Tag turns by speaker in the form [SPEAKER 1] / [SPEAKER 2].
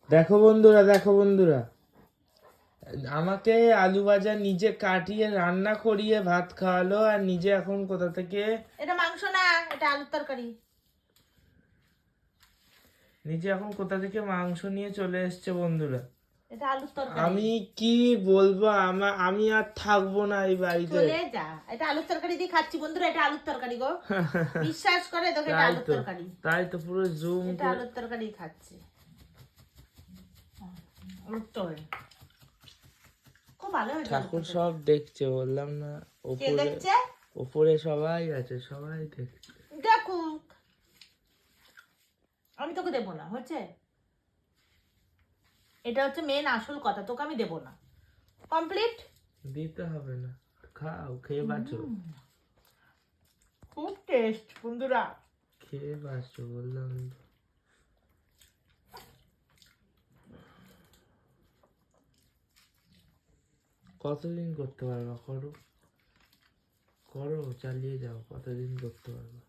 [SPEAKER 1] দেখো বন্ধুরা, দেখো বন্ধুরা, আমাকে আলু ভাজা নিজে কাটিয়ে রান্না করিয়ে ভাত খাওয়ালো, আর নিজে এখন কোথা থেকে
[SPEAKER 2] এটা মাংস না, এটা আলুর তরকারি।
[SPEAKER 1] নিজে এখন কোথা থেকে মাংস নিয়ে চলে এসছে বন্ধুরা।
[SPEAKER 2] এটা আলুর তরকারি।
[SPEAKER 1] আমি কি বলবো, আমি আর থাকবো না এই বাড়িতে।
[SPEAKER 2] চলে যা, এটা আলুর তরকারি দিয়ে খাচ্ছি বন্ধুরা, এটা আলুর তরকারি গো। বিশ্বাস করে তোকে, এটা আলুর তরকারি।
[SPEAKER 1] তাই তো পুরো জুম
[SPEAKER 2] এটা আলুর তরকারি খাচ্ছি। খুব ভালো হয়েছে।
[SPEAKER 1] ঠাকুর সব দেখছে, বললাম না।
[SPEAKER 2] কে দেখছে?
[SPEAKER 1] ওপরে সবাই আছে, সবাই দেখছে।
[SPEAKER 2] দেখুক, আমি তোকে দেবো না, হচ্ছে এটা হচ্ছে মেন আসল কথা, তোকে আমি দেবো না। কমপ্লিট।
[SPEAKER 1] দিতে হবে না, খাও, খেয়ে বাঁচো।
[SPEAKER 2] খুব টেস্ট বন্ধুরা,
[SPEAKER 1] খেয়ে বাঁচো বললাম তো। কতদিন করতে পারবা? করো করো, চালিয়ে যাও, কতদিন করতে পারবা।